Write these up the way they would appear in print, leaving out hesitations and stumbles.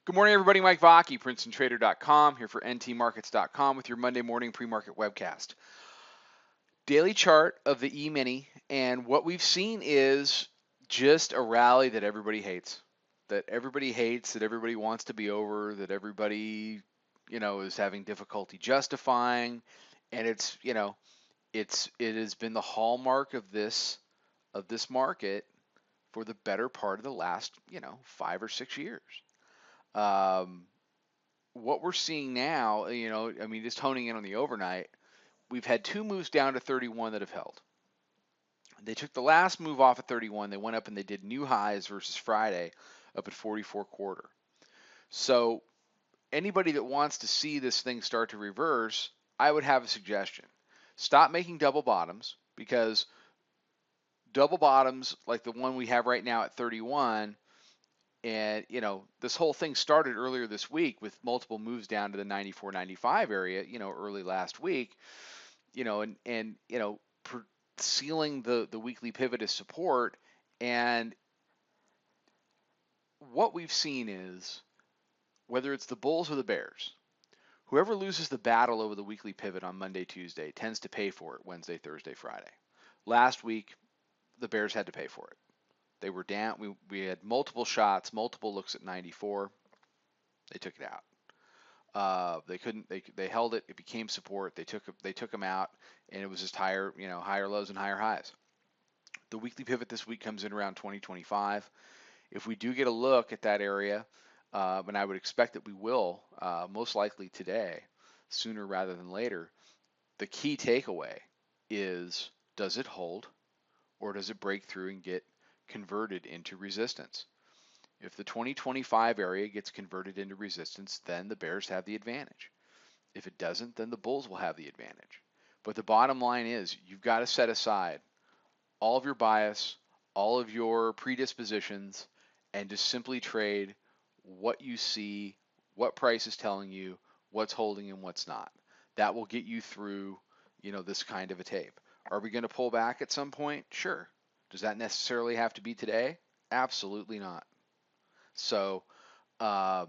Good morning, everybody. Mike Vacchi, PrincetonTrader.com, here for NTMarkets.com with your Monday morning pre-market webcast. Daily chart of the E-mini, and what we've seen is just a rally that everybody hates. That everybody hates, that everybody wants to be over, that everybody, is having difficulty justifying, and it has been the hallmark of this market for the better part of the last, 5 or 6 years. Um, what we're seeing now, just honing in on the overnight, we've had two moves down to 31 that have held. They took the last move off at 31. They went up and they did new highs versus Friday up at 44.25. So anybody that wants to see this thing start to reverse, I would have a suggestion. Stop making double bottoms, because double bottoms like the one we have right now at 31, and this whole thing started earlier this week with multiple moves down to the 94-95 area, early last week, and sealing the weekly pivot as support. And what we've seen is, whether it's the bulls or the bears, whoever loses the battle over the weekly pivot on Monday, Tuesday tends to pay for it Wednesday, Thursday, Friday. Last week, the bears had to pay for it. They were down. We had multiple shots, multiple looks at 94. They took it out. They couldn't. They held it. It became support. They took them out, and it was just higher lows and higher highs. The weekly pivot this week comes in around 2025. If we do get a look at that area, and I would expect that we will, most likely today, sooner rather than later, the key takeaway is, does it hold, or does it break through and get converted into resistance? If the 2025 area gets converted into resistance, then the bears have the advantage. If it doesn't, then the bulls will have the advantage. But the bottom line is, you've got to set aside all of your bias, all of your predispositions, and just simply trade what you see, what price is telling you, what's holding and what's not. That will get you through, this kind of a tape. Are we going to pull back at some point? Sure. Does that necessarily have to be today? Absolutely not. So, but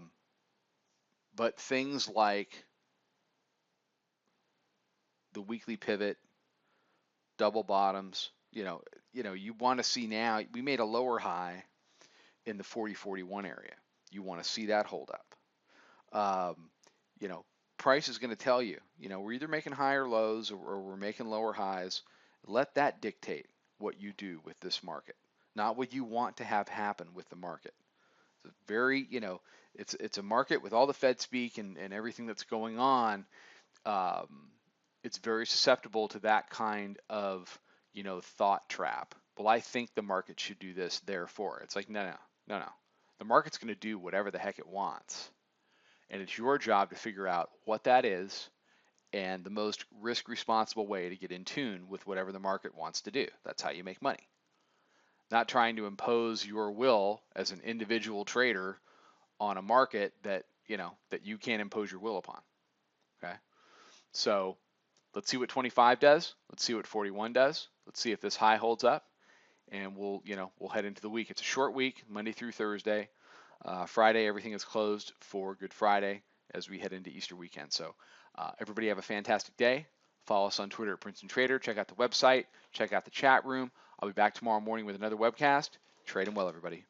things like the weekly pivot, double bottoms, you want to see now. We made a lower high in the 40-41 area. You want to see that hold up. Price is going to tell you, we're either making higher lows or we're making lower highs. Let that dictate what you do with this market, not what you want to have happen with the market. It's very, it's a market with all the Fed speak and everything that's going on. It's very susceptible to that kind of, thought trap. Well, I think the market should do this, therefore. It's like, no. The market's going to do whatever the heck it wants. And it's your job to figure out what that is and the most risk responsible way to get in tune with whatever the market wants to do. That's how you make money. Not trying to impose your will as an individual trader on a market that you can't impose your will upon. Okay. So let's see what 25 does. Let's see what 41 does. Let's see if this high holds up, and we'll head into the week. It's a short week, Monday through Thursday. Friday, everything is closed for Good Friday as we head into Easter weekend. So everybody have a fantastic day. Follow us on Twitter at Princeton Trader. Check out the website. Check out the chat room. I'll be back tomorrow morning with another webcast. Trade 'em well, everybody.